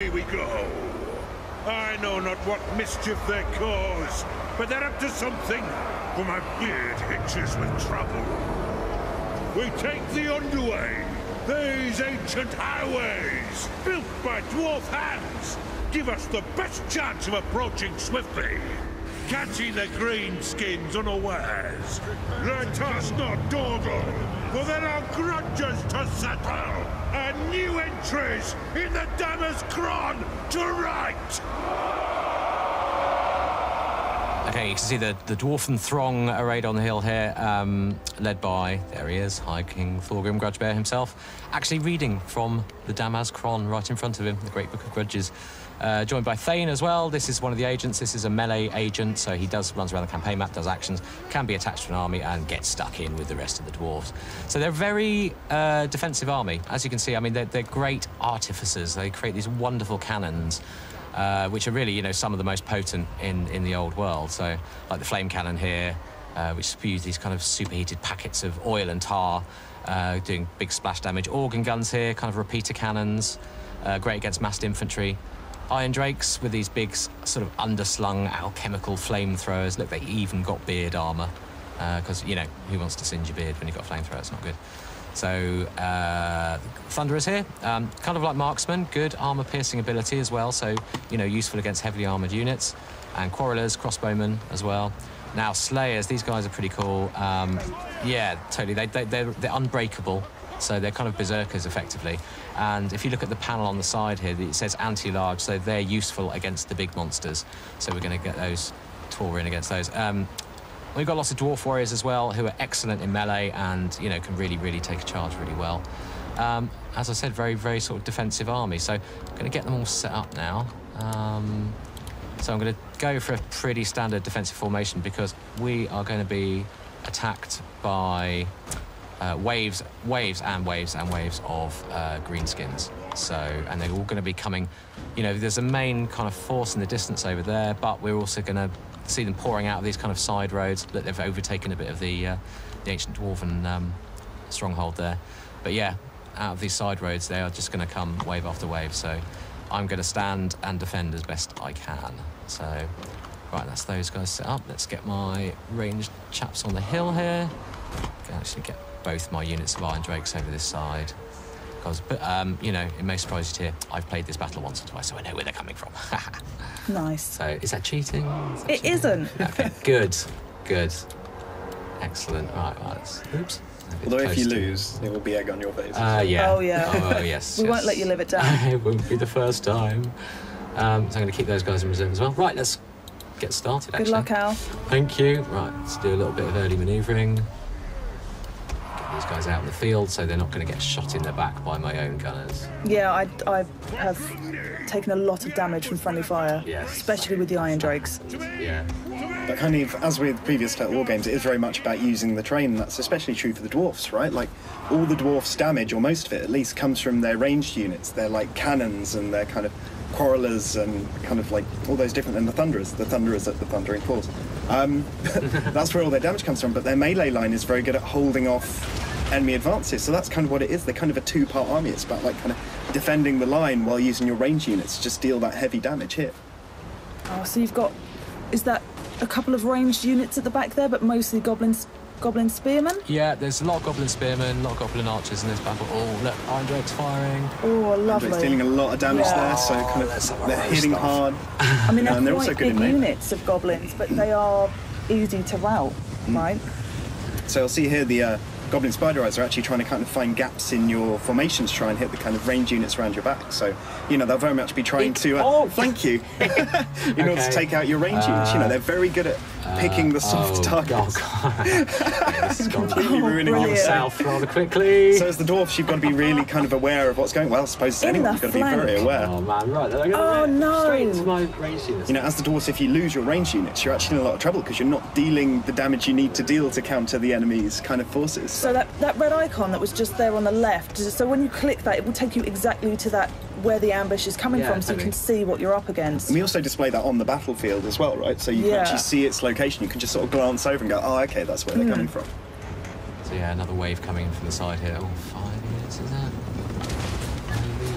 Here we go. I know not what mischief they cause, but they're up to something, for my beard hitches with trouble. We take the underway. These ancient highways, built by dwarf hands, give us the best chance of approaching swiftly. Catching the Greenskins unawares. Let us not dawdle, for there are grudges to settle, and new entries in the Dammer's Cron to right! Okay, you can see the dwarfen throng arrayed on the hill here, led by, there he is, High King Thorgrim Grudgebear himself, actually reading from the Dammer's Cron right in front of him, the Great Book of Grudges. Joined by Thane as well. This is one of the agents. This is a melee agent, so he runs around the campaign map, does actions, can be attached to an army and get stuck in with the rest of the dwarves. So they're a very defensive army. As you can see, I mean, they're great artificers. They create these wonderful cannons, which are really, you know, some of the most potent in the old world. So, like the flame cannon here, which spews these kind of superheated packets of oil and tar, doing big splash damage. Organ guns here, kind of repeater cannons, great against massed infantry. Iron Drakes with these big, sort of underslung alchemical flamethrowers. Look, they even got beard armor, because, you know, who wants to singe your beard when you've got a flamethrower? It's not good. So, Thunderers here, kind of like Marksman, good armor-piercing ability as well, so, you know, useful against heavily armored units. And Quarrelers, Crossbowmen as well. Now, Slayers, these guys are pretty cool. Yeah, totally, they're unbreakable. So they're kind of berserkers, effectively. And if you look at the panel on the side here, it says anti-large, so they're useful against the big monsters. So we're going to get those Tauren against those. We've got lots of dwarf warriors as well, who are excellent in melee and, you know, can really, really take a charge really well. As I said, very, very sort of defensive army. So I'm going to get them all set up now. So I'm going to go for a pretty standard defensive formation because we are going to be attacked by waves of Greenskins. So, and they're all going to be coming, you know, there's a main kind of force in the distance over there, but we're also going to see them pouring out of these kind of side roads that they've overtaken a bit of the ancient dwarven stronghold there. But yeah, out of these side roads, they are just going to come wave after wave. So I'm going to stand and defend as best I can. So, right, that's those guys set up. Let's get my ranged chaps on the hill here. Can actually get both my units of Iron Drakes over this side. Because, you know, it may surprise you to hear, I've played this battle once or twice, so I know where they're coming from. Nice. So, is that cheating? It isn't. Okay, good, good. Excellent. Right, let's... Oops. Although if you lose, it will be egg on your face. Yeah. Oh, yeah. Oh, yes. We won't let you live it down. It won't be the first time. So I'm going to keep those guys in reserve as well. Right, let's get started, actually. Good luck, Al. Thank you. Right, let's do a little bit of early manoeuvring. Get these guys out in the field so they're not going to get shot in the back by my own gunners. Yeah, I have taken a lot of damage from friendly fire, yes, especially with the Iron Drakes. Yeah. But kind of, as with previous Total War games, it is very much about using the terrain. That's especially true for the dwarfs, right? Like, all the dwarfs' damage, or most of it at least, comes from their ranged units. They're like cannons and they're kind of quarrelers and kind of like all those different, and the thunderers at the thundering claws. That's where all their damage comes from, but their melee line is very good at holding off enemy advances, so that's kind of what it is. They're kind of a two-part army. It's about like kind of defending the line while using your ranged units to just deal that heavy damage here. Oh, so you've got, is that a couple of ranged units at the back there, but mostly goblin spearmen? Yeah, there's a lot of goblin spearmen, a lot of goblin archers in this battle. Oh, look, Iron Drake's firing. Oh, lovely. It's dealing a lot of damage there, so kind of they're hitting hard. I mean, and they're also quite good big in units of goblins, but they are easy to rout, right? So you'll see here the Goblin Spider Eyes are actually trying to kind of find gaps in your formations, try and hit the kind of range units around your back. So, you know, they'll very much be trying to flank you in order to take out your range units. You know, they're very good at picking the soft targets. Oh, God. Yeah, this is Completely ruining yourself rather quickly. So as the dwarfs, you've got to be really kind of aware of what's going on. Well, I suppose as anyone, you've got to be very aware. Oh, man, right. They're going straight into my range units. You know, as the dwarfs, if you lose your range units, you're actually in a lot of trouble because you're not dealing the damage you need to deal to counter the enemy's kind of forces. So that red icon that was just there on the left, so when you click that, it will take you exactly to that where the ambush is coming from, so you can see what you're up against. And we also display that on the battlefield as well, right? So you can actually see its location. You can just sort of glance over and go, oh, okay, that's where they're coming from. So yeah, another wave coming in from the side here. Oh, 5 units, is that?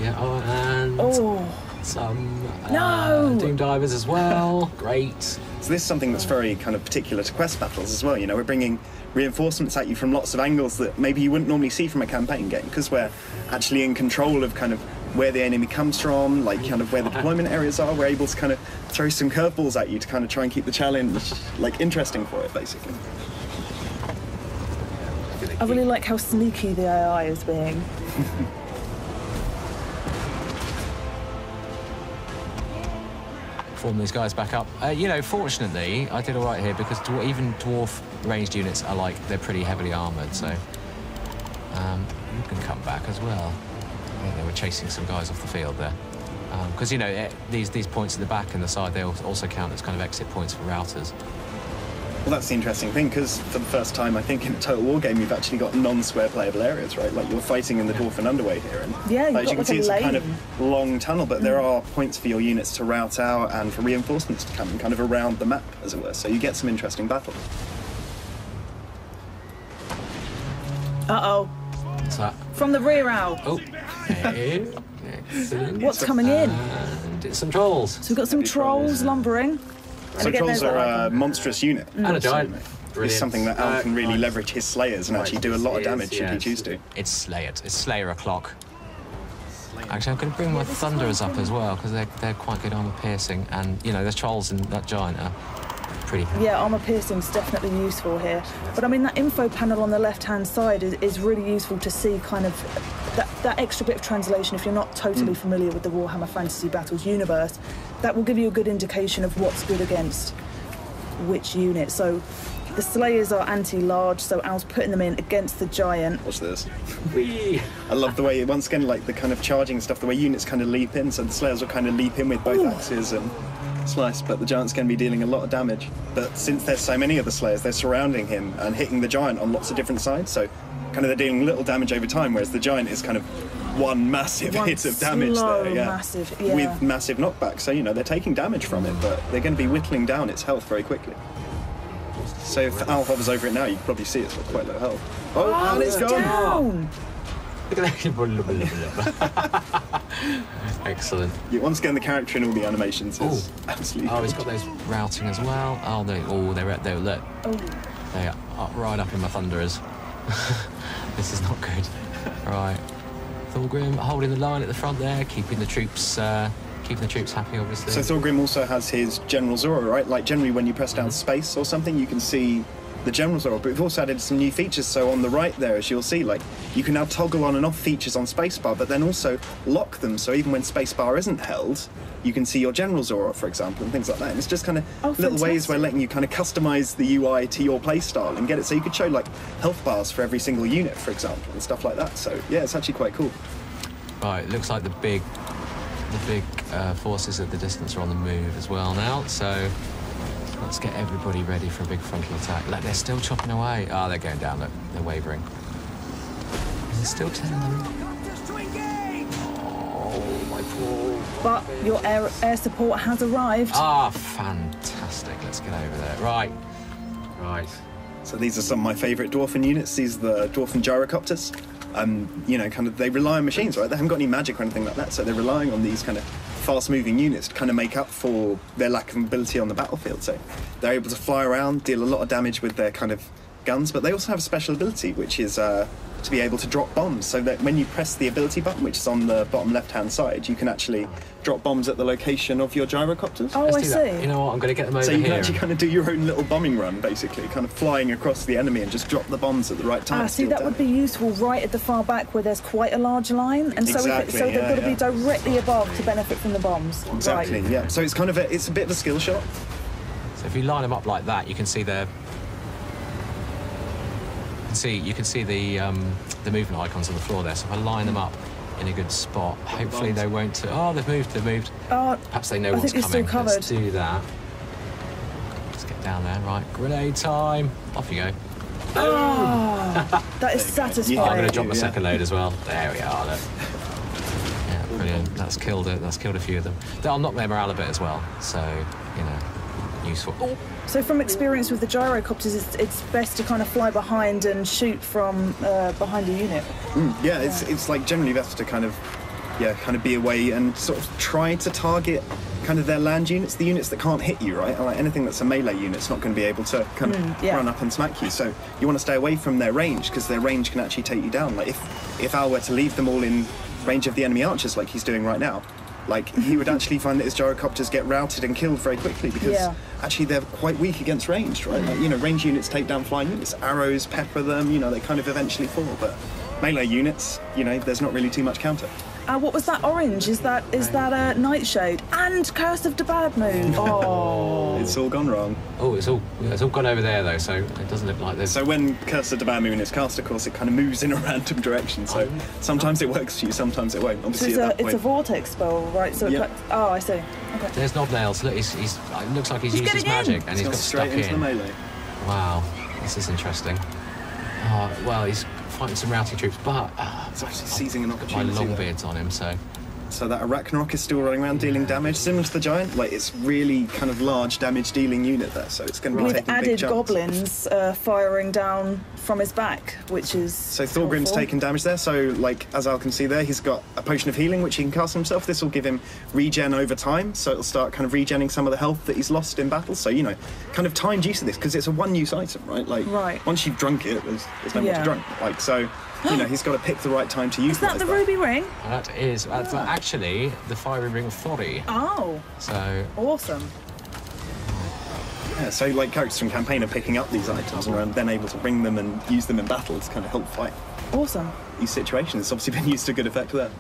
Yeah, Some No! Doom Divers as well. Great. So this is something that's very kind of particular to quest battles as well. You know, we're bringing reinforcements at you from lots of angles that maybe you wouldn't normally see from a campaign game, because we're actually in control of kind of where the enemy comes from, like kind of where the deployment areas are. We're able to kind of throw some curveballs at you to kind of try and keep the challenge like interesting for it, basically. I really like how sneaky the AI is being. Form these guys back up. You know, fortunately, I did all right here because even dwarf ranged units are like, they're pretty heavily armoured, so you can come back as well. I think they were chasing some guys off the field there. Because, you know, these points at the back and the side, they also count as kind of exit points for routers. Well, that's the interesting thing, because for the first time, I think, in a Total War game, you've actually got non-square playable areas, right? Like, you're fighting in the Dwarfen Underway here. And, yeah, you've as got you can like see, a it's lane. a kind of long tunnel, but there are points for your units to route out and for reinforcements to come kind of around the map, as it were. So you get some interesting battles. Uh-oh. What's that? From the rear out. Oh, okay. Excellent. What's coming in? And it's some trolls. So we've got some trolls lumbering. So again, trolls there's are that a monstrous unit. And a giant. It's something that Al can really leverage his slayers and actually do a lot of damage should he choose to. It's Slayer. It's Slayer o'clock. Actually, I'm going to bring my Thunderers up as well, because they're quite good armor piercing, and, you know, the trolls and that giant are pretty... Yeah, armour piercing's definitely useful here. But I mean, that info panel on the left-hand side is really useful to see kind of that extra bit of translation if you're not totally familiar with the Warhammer Fantasy Battles universe. That will give you a good indication of what's good against which unit. So the Slayers are anti-large, so Al's putting them in against the giant. Watch this. I love the way, once again, like the kind of charging stuff, the way units kind of leap in, so the Slayers will kind of leap in with both axes and slice, but the giant's going to be dealing a lot of damage. But since there's so many of the Slayers, they're surrounding him and hitting the giant on lots of different sides, so kind of they're dealing little damage over time, whereas the giant is kind of one massive hit of damage there, massive, yeah. With massive knockback. So, you know, they're taking damage from it, but they're going to be whittling down its health very quickly. So if Al hovers over it now, you can probably see it's got quite low health. Oh, and it's gone! Down. Look at that. Excellent. Yeah, once again, the character in all the animations is absolutely... Oh, he's got those routing as well. Oh, they're look. Oh. They are right up in my Thunderers. This is not good. Right. Thorgrim holding the line at the front there, keeping the troops happy, obviously. So Thorgrim also has his General Zora, right? Like, generally when you press down space or something, you can see the General Zora, but we've also added some new features. So on the right there, as you'll see, like, you can now toggle on and off features on spacebar, but then also lock them, so even when spacebar isn't held, you can see your General Zora, for example, and things like that. And it's just kind of little ways where letting you kind of customize the UI to your playstyle and get it so you could show, like, health bars for every single unit, for example, and stuff like that. So, yeah, it's actually quite cool. Right, it looks like the big forces at the distance are on the move as well now, so let's get everybody ready for a big frontal attack. Look, they're still chopping away. Oh, they're going down, look, they're wavering. There's still 10 of them. Oh, my poor... But your air support has arrived. Ah, fantastic. Let's get over there. Right. So these are some of my favourite Dwarfen units. These are the Dwarfen gyrocopters. You know, kind of, they rely on machines, right? They haven't got any magic or anything like that, so they're relying on these kind of fast-moving units to kind of make up for their lack of mobility on the battlefield. So they're able to fly around, deal a lot of damage with their kind of guns, but they also have a special ability, which is to be able to drop bombs, so that when you press the ability button, which is on the bottom left-hand side, you can actually drop bombs at the location of your gyrocopters. Oh, I see. You know what, I'm going to get them over so here. you can actually kind of do your own little bombing run, basically, kind of flying across the enemy and just drop the bombs at the right time. See, that would be useful right at the far back where there's quite a large line, and so they've got to be directly above to benefit from the bombs. Exactly, right. yeah. So it's kind of it's a bit of a skill shot. So if you line them up like that, you can see their... You can see the movement icons on the floor there. So if I line them up in a good spot, hopefully they won't... Oh, they've moved. Perhaps they know what's coming. Still covered. Let's do that. Let's get down there. Right, grenade time. Off you go. Oh, that is satisfying. I'm going to drop my second load as well. There we are. Look. Yeah, brilliant. That's killed it. That's killed a few of them. I'll knock their morale a bit as well. So, you know, useful. Oh. So from experience with the gyrocopters, it's best to kind of fly behind and shoot from behind a unit. Yeah, it's like generally best to kind of kind of be away and sort of try to target kind of their land units, the units that can't hit you, right? Like anything that's a melee unit's not going to be able to kind of run up and smack you. So you want to stay away from their range, because their range can actually take you down. Like if Al were to leave them all in range of the enemy archers like he's doing right now, like he would actually find that his gyrocopters get routed and killed very quickly, because actually they're quite weak against ranged, right? Like, you know, ranged units take down flying units, arrows pepper them, you know, they kind of eventually fall. But melee units, you know, there's not really too much counter. What was that orange? Is that a Nightshade and Curse of the Bad Moon? Oh, It's all gone wrong. Oh, it's all gone over there though, so it doesn't look like this. So when Curse of the Bad Moon is cast, of course, it kind of moves in a random direction. So sometimes it works for you, sometimes it won't. Obviously, so it's a vortex spell, right? So oh, I see. Okay. There's Knobnails. Look, he's it looks like he's used his magic and he's got stuck straight into the in. melee. Wow, this is interesting. Well, he's fighting some routing troops, but It's actually seizing an my opportunity. Longbeard's on him, so. So that Arachnarok is still running around dealing damage, similar to the Giant. Like, it's really kind of large damage-dealing unit there, so it's going to be With taking big added chunks. goblins firing down from his back, which is So Thorgrim's helpful. taking damage there, so like as Al can see there, he's got a potion of healing which he can cast himself. This will give him regen over time, so it'll start kind of regenning some of the health that he's lost in battle. So, you know, kind of timed use of this, because it's a one-use item, right? Like, once you've drunk it, there's no more to drink. Like, so, you know, he's got to pick the right time to use Is that the ruby ring? That is actually the fiery ring of Thori. Oh. So awesome. Yeah, so like characters from campaign are picking up these items and are then able to bring them and use them in battle to kind of help fight Awesome. these situations. It's obviously been used to good effect there.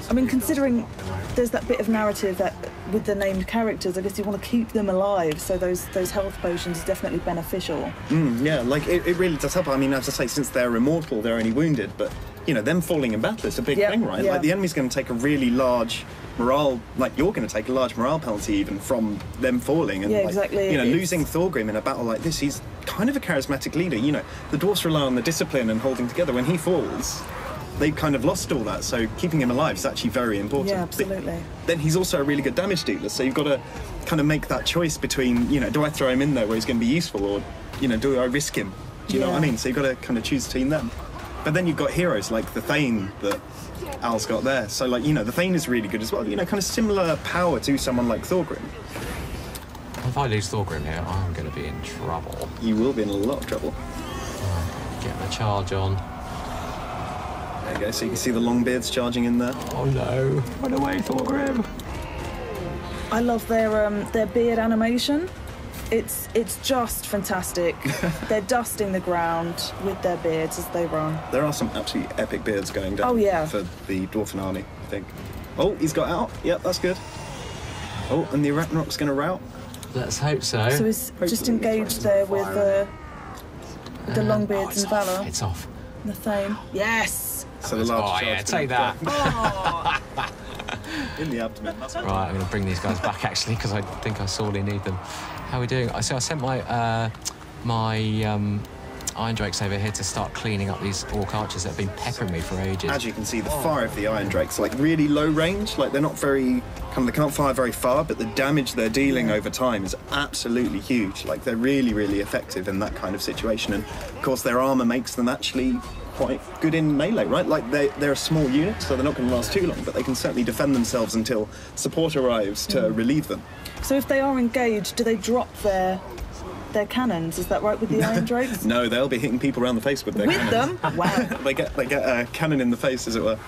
I mean, considering there's that bit of narrative that with the named characters, I guess you want to keep them alive, so those health potions are definitely beneficial. Yeah, like it really does help. I mean, as I say, since they're immortal, they're only wounded, but you know, them falling in battle is a big thing, right? Like the enemy's going to take a really large morale, like you're going to take a large morale penalty even from them falling. And exactly. You know, losing Thorgrim in a battle like this, he's kind of a charismatic leader. You know, the dwarfs rely on the discipline and holding together. When he falls, they've kind of lost all that, so keeping him alive is actually very important. Yeah, absolutely. Then he's also a really good damage dealer, so you've got to kind of make that choice between, you know, do I throw him in there where he's going to be useful, or, you know, do I risk him? Do you know what I mean? So you've got to kind of choose between them. But then you've got heroes like the Thane that Al's got there. So, like, you know, the Thane is really good as well. You know, kind of similar power to someone like Thorgrim. if I lose Thorgrim here, I'm going to be in trouble. You will be in a lot of trouble. Get the charge on. There you go, so you can see the Longbeards charging in there. Oh no! Run away, Thorgrim! I love their beard animation. It's just fantastic. They're dusting the ground with their beards as they run. There are some absolutely epic beards going down for the Dwarfen army, I think. Oh, he's got out. Yep, that's good. Oh, and the Arachnarok's going to rout. Let's hope so. So he's just engaged there with the Longbeards and Valor. It's off. The Thane. Yes! So the large yeah, take that. in the abdomen. That's right. Right, I'm going to bring these guys back actually because I think I sorely need them. How are we doing? So I sent my Iron Drakes over here to start cleaning up these Orc Archers that have been peppering me for ages. As you can see, the fire of the Iron Drakes, like really low range, like they're not very, they can't fire very far, but the damage they're dealing over time is absolutely huge. Like they're really, really effective in that kind of situation. And of course their armor makes them actually quite good in melee, right? Like they're a small unit, so they're not going to last too long, but they can certainly defend themselves until support arrives to relieve them. So if they are engaged, do they drop their cannons? Is that right with the Iron Drakes? No, they'll be hitting people around the face with their cannons. With them? Wow. They get a cannon in the face, as it were.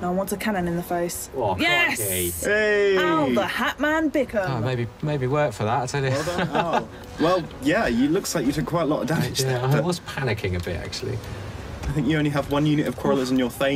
No one wants a cannon in the face. Oh, yes! crikey. Hey! Ow, the Hatman Bickham. Oh, maybe work for that, I tell you. Well done, Al. Well, yeah, you looks like you took quite a lot of damage there. I was panicking a bit, actually. I think you only have one unit of Quarrelers in your Thane.